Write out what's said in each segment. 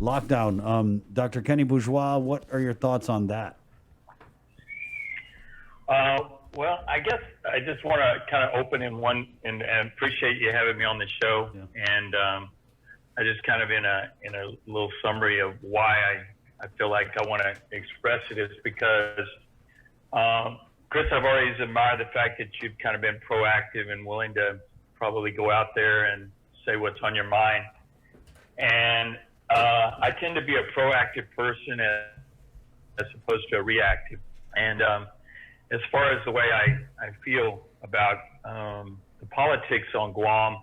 lockdown. Dr. Kenny Bourgeois, what are your thoughts on that? Well, I guess I just want to kind of open in one and appreciate you having me on the show. Yeah. And I just kind of in a little summary of why I feel like I want to express it is because, Chris, I've always admired the fact that you've kind of been proactive and willing to probably go out there and say what's on your mind. And I tend to be a proactive person as opposed to a reactive. And as far as the way I feel about the politics on Guam,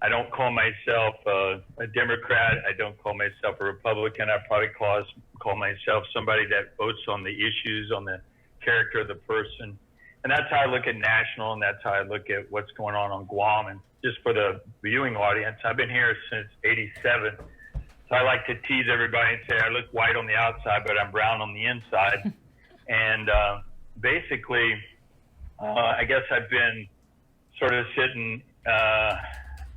I don't call myself a Democrat. I don't call myself a Republican. I probably call myself somebody that votes on the issues, on the character of the person. And that's how I look at national, and that's how I look at what's going on Guam. And just for the viewing audience, I've been here since '87. So I like to tease everybody and say I look white on the outside, but I'm brown on the inside. And basically, I guess I've been sort of sitting,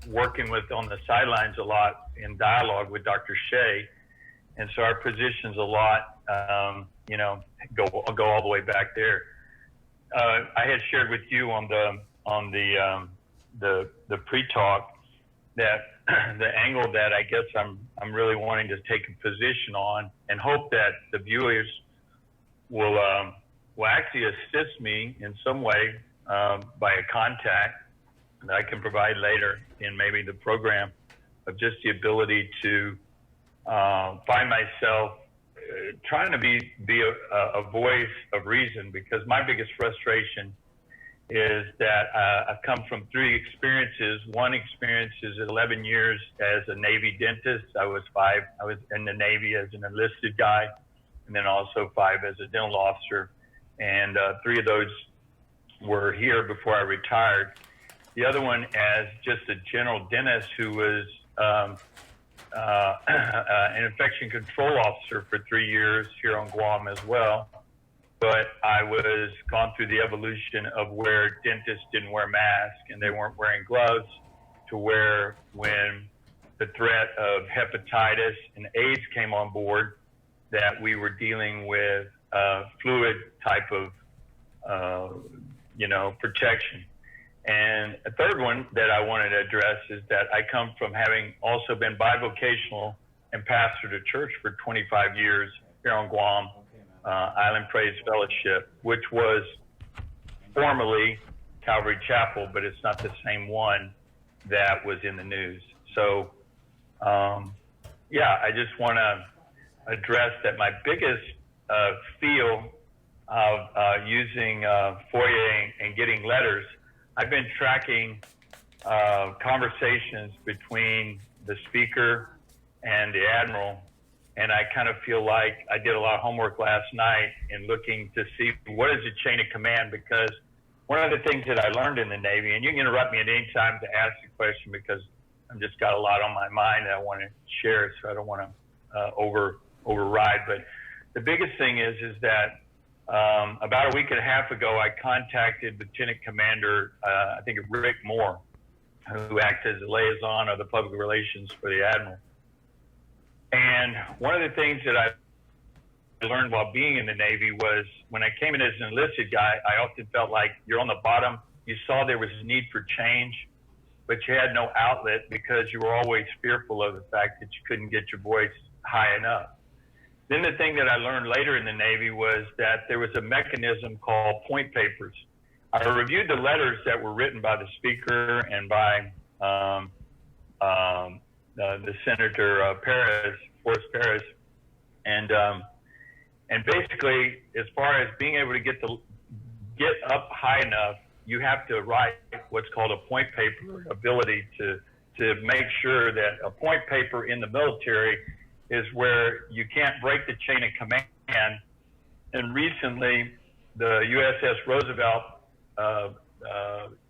working with on the sidelines a lot in dialogue with Dr. Shea. And so our positions a lot, go all the way back there. I had shared with you on the pre-talk that the angle that I guess I'm really wanting to take a position on and hope that the viewers will actually assist me in some way by a contact that I can provide later in maybe the program of just the ability to find myself trying to be a voice of reason, because my biggest frustration is that I've come from three experiences. One experience is 11 years as a Navy dentist. I was in the Navy as an enlisted guy, and then also 5 as a dental officer. And 3 of those were here before I retired. The other one as just a general dentist who was an infection control officer for 3 years here on Guam as well. But I was gone through the evolution of where dentists didn't wear masks and they weren't wearing gloves, to where when the threat of hepatitis and AIDS came on board, that we were dealing with fluid type of, protection. And a third one that I wanted to address is that I come from having also been bivocational and pastored a church for 25 years here on Guam, Island Praise Fellowship, which was formerly Calvary Chapel, but it's not the same one that was in the news. So, I just want to address that my biggest feel of using FOIA and getting letters, I've been tracking conversations between the speaker and the admiral, and I kind of feel like I did a lot of homework last night in looking to see what is the chain of command, because one of the things that I learned in the Navy, and you can interrupt me at any time to ask the question because I've just got a lot on my mind that I want to share, so I don't want to override. But the biggest thing is that about a week and a half ago, I contacted Lieutenant Commander, I think Rick Moore, who acts as a liaison of the public relations for the Admiral. And one of the things that I learned while being in the Navy was when I came in as an enlisted guy, I often felt like you're on the bottom. You saw there was a need for change, but you had no outlet because you were always fearful of the fact that you couldn't get your voice high enough. Then the thing that I learned later in the Navy was that there was a mechanism called point papers. I reviewed the letters that were written by the speaker and by the Senator Forrest Perez, and basically, as far as being able to get up high enough, you have to write what's called a point paper ability to make sure that a point paper in the military is where you can't break the chain of command. And recently, the USS Roosevelt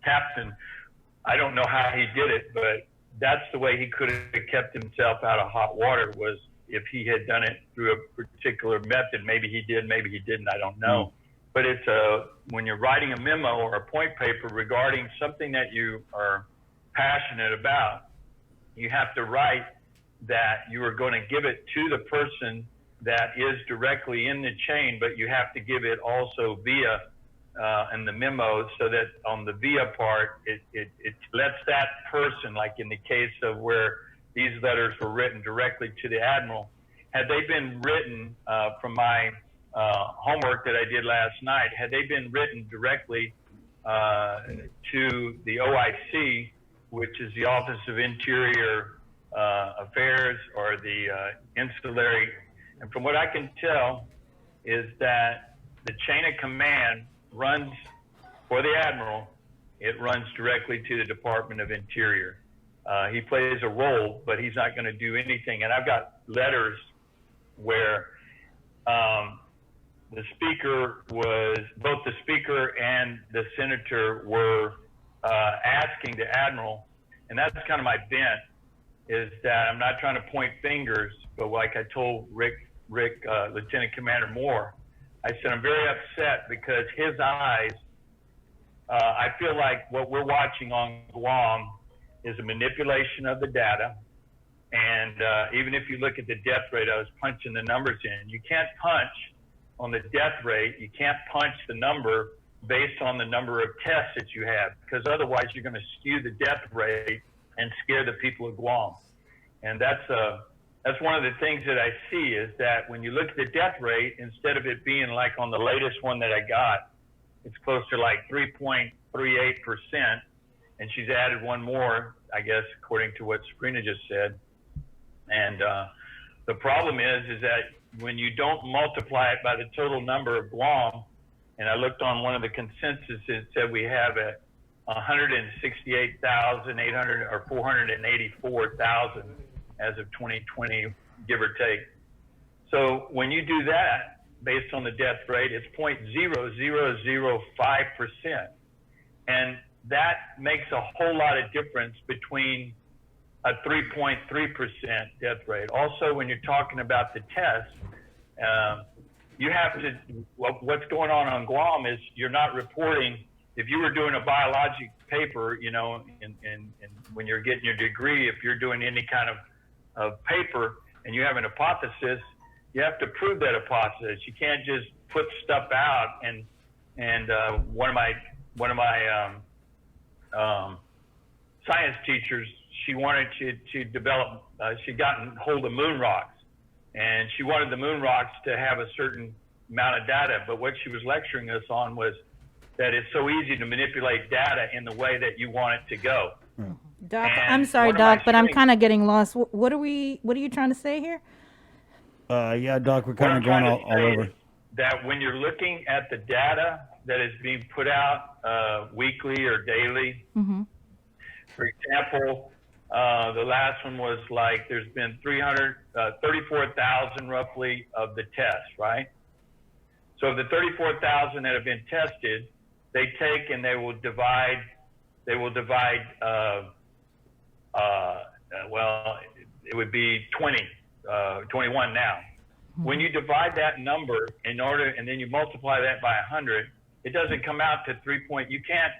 captain, I don't know how he did it, but that's the way he could have kept himself out of hot water, was if he had done it through a particular method. Maybe he did, maybe he didn't, I don't know. But it's when you're writing a memo or a point paper regarding something that you are passionate about, you have to write that you are going to give it to the person that is directly in the chain, but you have to give it also via in the memo, so that on the via part, it lets that person, like in the case of where these letters were written directly to the admiral, had they been written from my homework that I did last night, had they been written directly to the OIC, which is the Office of Interior Affairs, or the Insulary, and from what I can tell is that the chain of command runs for the admiral, it runs directly to the Department of Interior. He plays a role, but he's not going to do anything. And I've got letters where the speaker was, both the speaker and the senator were asking the admiral, and that's kind of my bent, is that I'm not trying to point fingers, but like I told Rick, Lieutenant Commander Moore, I said, I'm very upset because his eyes, I feel like what we're watching on Guam is a manipulation of the data. And even if you look at the death rate, I was punching the numbers in. You can't punch on the death rate. You can't punch the number based on the number of tests that you have, because otherwise you're going to skew the death rate and scare the people of Guam. And that's one of the things that I see, is that when you look at the death rate, instead of it being like on the latest one that I got, it's close to like 3.38%. And she's added one more, I guess, according to what Sabrina just said. And the problem is that when you don't multiply it by the total number of Guam, and I looked on one of the consensus, it said we have 168,800 or 484,000 as of 2020, give or take. So when you do that, based on the death rate, it's 0.0005%. And that makes a whole lot of difference between a 3.3% death rate. Also, when you're talking about the test, you have to, what's going on Guam is you're not reporting. If you were doing a biologic paper, you know, and when you're getting your degree, if you're doing any kind of paper and you have an hypothesis, you have to prove that hypothesis. You can't just put stuff out. And one of my science teachers, she wanted to develop, she'd gotten hold of moon rocks, and she wanted the moon rocks to have a certain amount of data. But what she was lecturing us on was that it's so easy to manipulate data in the way that you want it to go. Doc, And I'm sorry, one of Doc, my but I'm strengths- kind of getting lost. What are you trying to say here? Yeah, Doc, we're What kind I'm of going trying to all say over. is that when you're looking at the data that is being put out weekly or daily, for example, the last one was like there's been 34,000 roughly of the tests, right? So of the 34,000 that have been tested, they take and they will divide, well, it would be 21 now. When you divide that number and then you multiply that by 100, it doesn't come out to 3 point. You can't,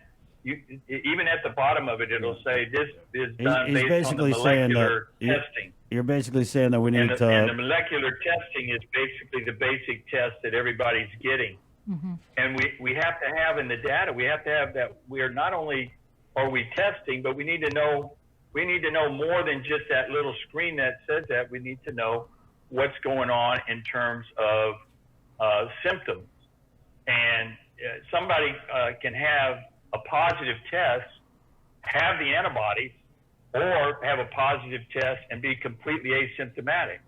even at the bottom of it, it'll say this is done He's based on the basically saying molecular that testing. you're basically saying that we need And the to. molecular testing is basically the basic test that everybody's getting. And we have to have in the data, we have to have that we are not only are we testing, but we need to know more than just that little screen that says that. We need to know what's going on in terms of symptoms. And somebody can have a positive test, have the antibodies, or have a positive test and be completely asymptomatic.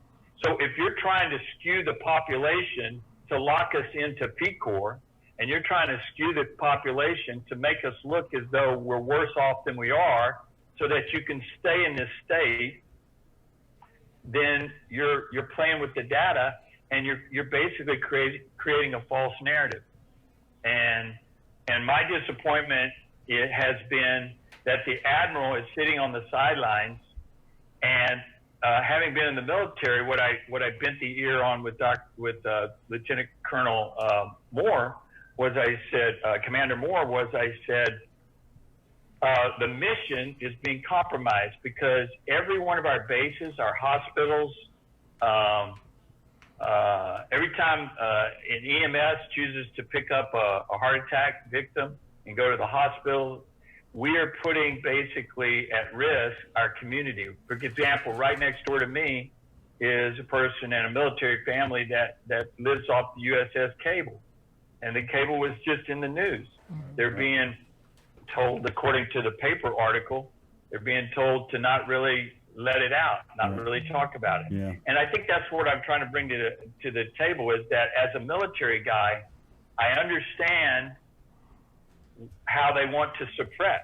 So if you're trying to skew the population to lock us into PCOR, and you're trying to skew the population to make us look as though we're worse off than we are, so that you can stay in this state, then you're playing with the data, and you're basically creating a false narrative. And my disappointment has been that the admiral is sitting on the sidelines, and having been in the military, what I bent the ear on with Lieutenant Colonel Moore was, I said, Commander Moore was, I said, the mission is being compromised because every one of our bases, our hospitals, every time an EMS chooses to pick up a heart attack victim and go to the hospital, we are putting basically at risk our community. For example, right next door to me is a person in a military family that lives off the USS Cable. And the cable was just in the news. They're being told, according to the paper article, they're being told to not really let it out, not really talk about it. Yeah. And I think that's what I'm trying to bring to the table is that as a military guy, I understand how they want to suppress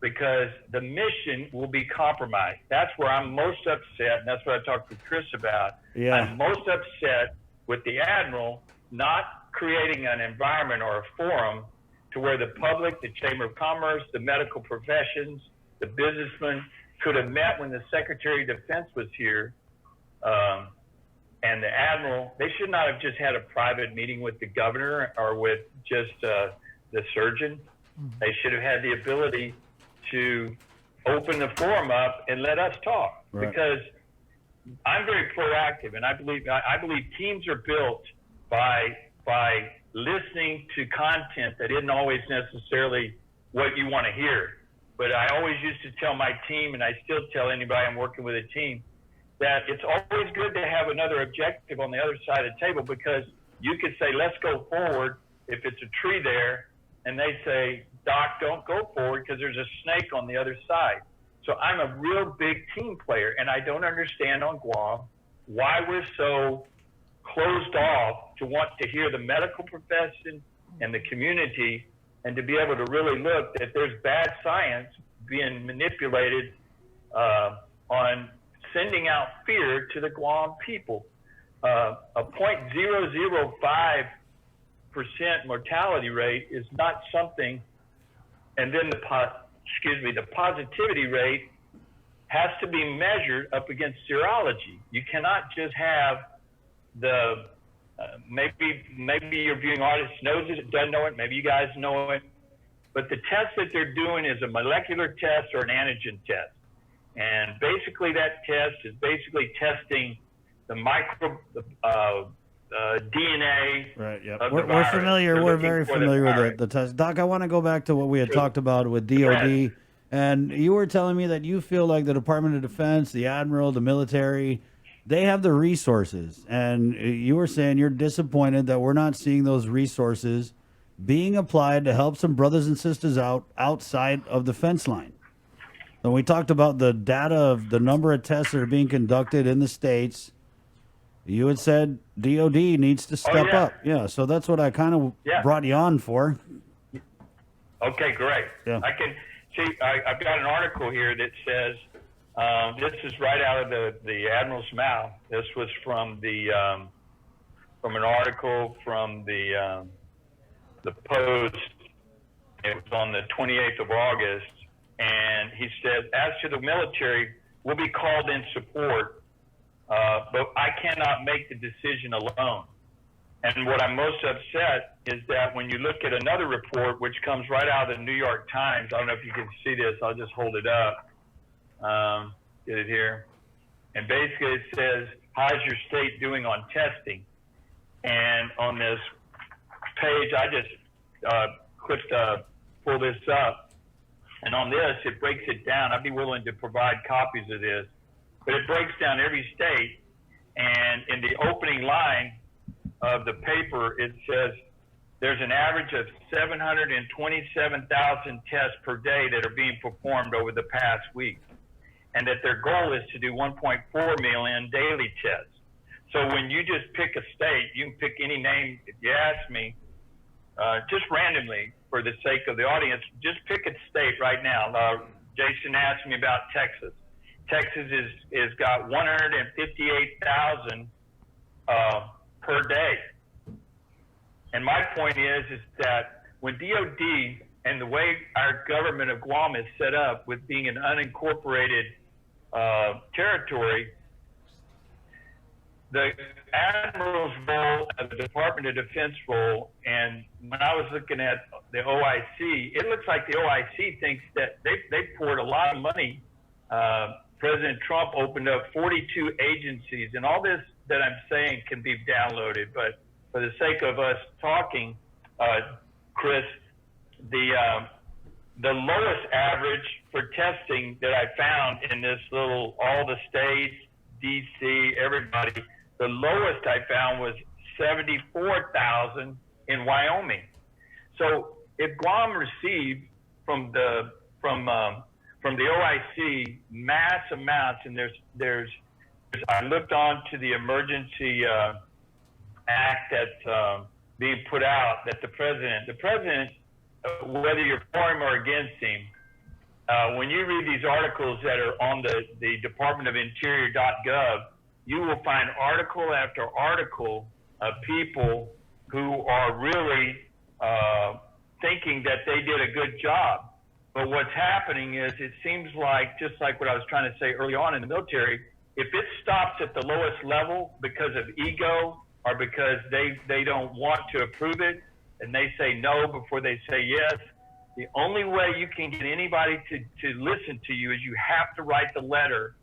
because the mission will be compromised. That's where I'm most upset, and that's what I talked to Chris about. Yeah. I'm most upset with the Admiral not creating an environment or a forum to where the public, the Chamber of Commerce, the medical professions, the businessmen could have met when the Secretary of Defense was here. And the Admiral, they should not have just had a private meeting with the governor or with just the surgeon. They should have had the ability to open the forum up and let us talk. Right. Because I'm very proactive, and I believe teams are built by listening to content that isn't always necessarily what you want to hear. But I always used to tell my team, and I still tell anybody I'm working with a team, that it's always good to have another objective on the other side of the table because you could say, let's go forward if it's a tree there, and they say, Doc, don't go forward because there's a snake on the other side. So I'm a real big team player, and I don't understand on Guam why we're so closed off to want to hear the medical profession and the community and to be able to really look that there's bad science being manipulated on sending out fear to the Guam people. A 0.005% mortality rate is not something, and then the positivity rate has to be measured up against serology. You cannot just have the maybe your viewing audience knows it, doesn't know it, maybe you guys know it, but the test that they're doing is a molecular test or an antigen test. And basically that test is basically testing the DNA. Right. Yeah. Of the We're virus. familiar. They're We're looking very for familiar with virus. the test. Doc, I want to go back to what we had talked about with DOD. And you were telling me that you feel like the Department of Defense, the Admiral, the military, they have the resources. And you were saying you're disappointed that we're not seeing those resources being applied to help some brothers and sisters outside of the fence line. And we talked about the data of the number of tests that are being conducted in the states. You had said DOD needs to step yeah. up. Yeah, so that's what I kind of Yeah. brought you on for. Okay, great. Yeah. I can see. I've got an article here that says this is right out of the Admiral's mouth. This was from an article from the Post. It was on the 28th of August, and he said, "As to the military, we'll be called in support, but I cannot make the decision alone." And what I'm most upset is that when you look at another report, which comes right out of the New York Times, I don't know if you can see this, I'll just hold it up, get it here. And basically it says, how's your state doing on testing? And on this page, I just pull this up. And on this, it breaks it down. I'd be willing to provide copies of this. But it breaks down every state. And in the opening line of the paper, it says there's an average of 727,000 tests per day that are being performed over the past week, and that their goal is to do 1.4 million daily tests. So when you just pick a state, you can pick any name. If you ask me, just randomly for the sake of the audience, just pick a state right now. Jason asked me about Texas. Texas is got 158,000 per day. And my point is that when DOD and the way our government of Guam is set up with being an unincorporated territory, the admiral's role and the Department of Defense role, and when I was looking at the OIC, it looks like the OIC thinks that they poured a lot of money. President Trump opened up 42 agencies, and all this that I'm saying can be downloaded, but for the sake of us talking, Chris, the lowest average for testing that I found in this little, all the states, DC, everybody, the lowest I found was 74,000 in Wyoming. So if Guam received from the OIC mass amounts, and there's I looked on to the emergency act that's being put out that the president, whether you're for him or against him, when you read these articles that are on the Department of Interior.gov, you will find article after article of people who are really thinking that they did a good job. But what's happening is it seems like, just like what I was trying to say early on in the military, if it stops at the lowest level because of ego or because they don't want to approve it and they say no before they say yes, the only way you can get anybody to listen to you is you have to write the letter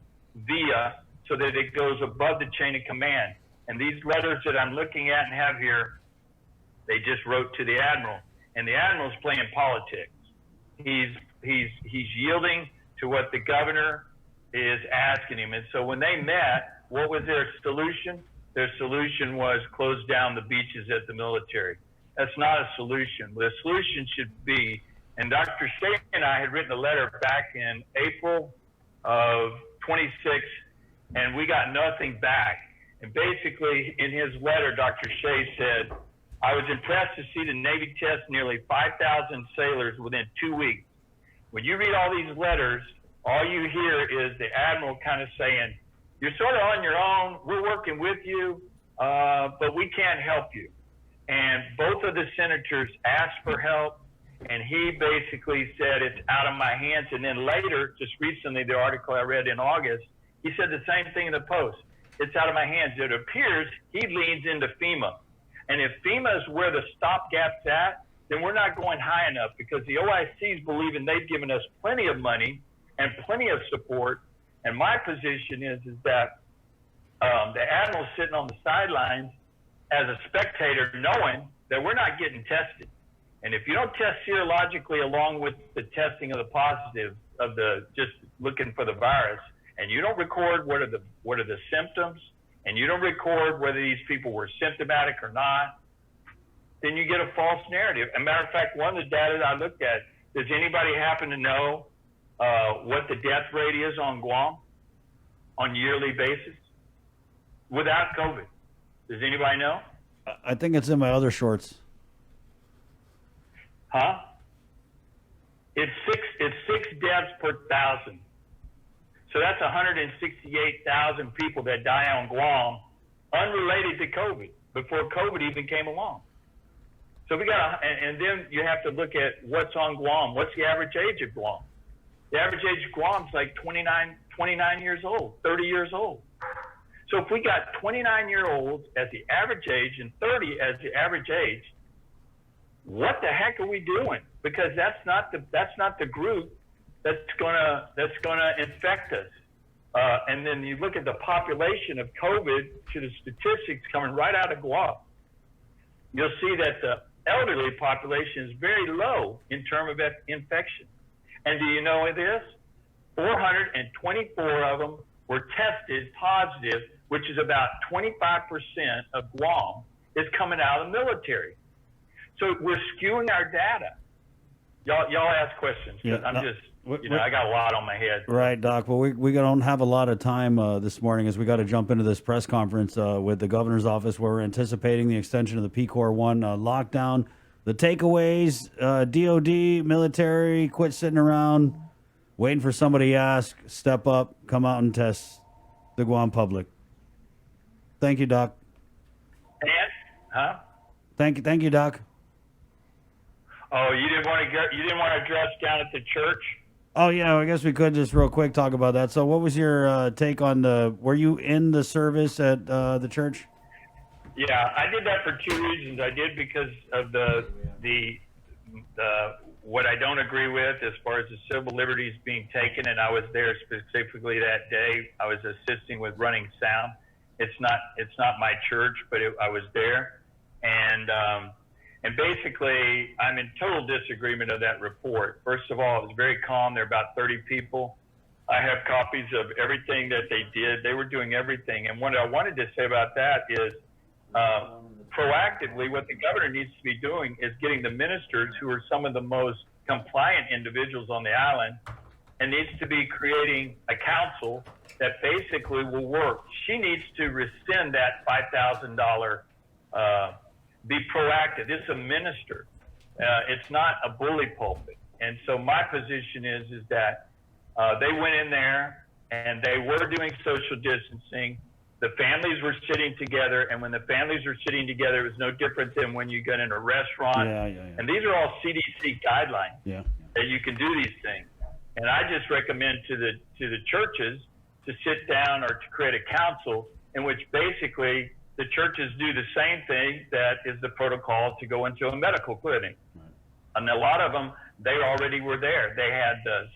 via so that it goes above the chain of command. And these letters that I'm looking at and have here, they just wrote to the admiral, and the admiral's playing politics. He's yielding to what the governor is asking him. And so when they met, what was their solution? Their solution was close down the beaches at the military. That's not a solution. The solution should be, and Dr. Shea and I had written a letter back in April of 26, and we got nothing back. And basically, in his letter, Dr. Shea said, I was impressed to see the Navy test nearly 5,000 sailors within 2 weeks. When you read all these letters, all you hear is the admiral kind of saying, you're sort of on your own, we're working with you, but we can't help you. And both of the senators asked for help, and he basically said, it's out of my hands. And then later, just recently, the article I read in August, he said the same thing in the Post. It's out of my hands. It appears he leans into FEMA. And if FEMA is where the stopgap's at, then we're not going high enough, because the OIC is believing they've given us plenty of money and plenty of support. And my position is that the admiral's sitting on the sidelines as a spectator, knowing that we're not getting tested. And if you don't test serologically along with the testing of the positive of the just looking for the virus, and you don't record what are the symptoms, and you don't record whether these people were symptomatic or not, then you get a false narrative. As a matter of fact, one of the data that I looked at, does anybody happen to know what the death rate is on Guam on a yearly basis without COVID? Does anybody know? I think it's in my other shorts. Huh? It's six deaths per 1,000. So that's 168,000 people that die on Guam unrelated to COVID, before COVID even came along. So we got, and then you have to look at what's on Guam. What's the average age of Guam? The average age of Guam is like 29 years old, 30 years old. So if we got 29-year-olds as the average age and 30 as the average age, what the heck are we doing? Because that's not the group that's gonna infect us. And then you look at the population of COVID to the statistics coming right out of Guam. You'll see that the elderly population is very low in terms of infection. And do you know this? 424 of them were tested positive, which is about 25% of Guam is coming out of the military. So we're skewing our data. Y'all ask questions. Yeah, I got a lot on my head. Right, Doc. Well, we don't have a lot of time this morning, as we got to jump into this press conference with the governor's office, where we're anticipating the extension of the PCOR 1 lockdown. The takeaways, DOD, military, quit sitting around waiting for somebody to ask, step up, come out and test the Guam public. Thank you, Doc. And, huh? Thank you, Doc. Oh, you didn't want to dress down at the church? Oh yeah, I guess we could just real quick talk about that. So, what was your take on the? Were you in the service at the church? Yeah, I did that for two reasons. I did because of the what I don't agree with as far as the civil liberties being taken, and I was there specifically that day. I was assisting with running sound. It's not my church, but I was there, and basically I'm in total disagreement of that report. First of all, it was very calm. There are about 30 people. I have copies of everything that they did. They were doing everything, and what I wanted to say about that is. Proactively, what the governor needs to be doing is getting the ministers, who are some of the most compliant individuals on the island, and needs to be creating a council that basically will work. She needs to rescind that $5,000. Be proactive. This is a minister. It's not a bully pulpit. And so my position is that they went in there and they were doing social distancing. The families were sitting together, and when the families were sitting together, it was no different than when you get in a restaurant. Yeah. And these are all CDC guidelines that you can do these things. And I just recommend to the churches to sit down or to create a council in which basically the churches do the same thing that is the protocol to go into a medical clinic. Right. And a lot of them, they already were there. They had the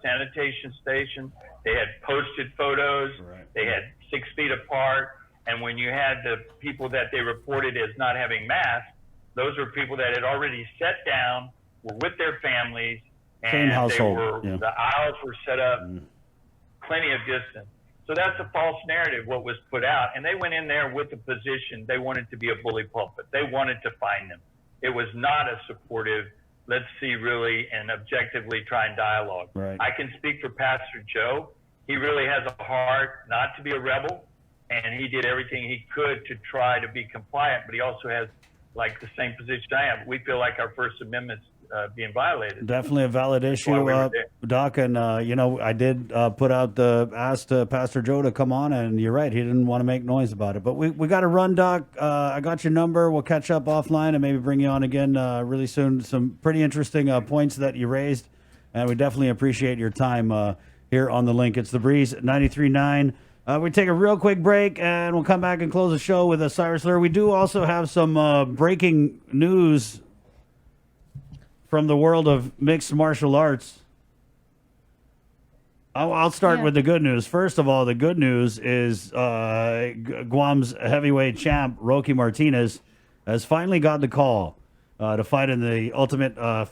sanitation station. They had posted photos. Right. They had 6 feet apart. And when you had the people that they reported as not having masks, those were people that had already sat down, were with their families, and same household. The aisles were set up, plenty of distance. So that's a false narrative, what was put out. And they went in there with the position they wanted to be a bully pulpit. They wanted to find them. It was not a supportive, let's see really and objectively try and dialogue. Right. I can speak for Pastor Joe. He really has a heart not to be a rebel, and he did everything he could to try to be compliant, but he also has like the same position I have. We feel like our First Amendment's being violated. Definitely a valid issue, Doc. And I did asked Pastor Joe to come on, and you're right, he didn't want to make noise about it. But we got to run, Doc. I got your number. We'll catch up offline and maybe bring you on again really soon. Some pretty interesting points that you raised, and we definitely appreciate your time here on the link. It's the Breeze 93.9. We take a real quick break, and we'll come back and close the show with Cyrus Lur. We do also have some breaking news from the world of mixed martial arts. I'll start with the good news. First of all, the good news is Guam's heavyweight champ, Rocky Martinez, has finally got the call to fight in the Ultimate Fighting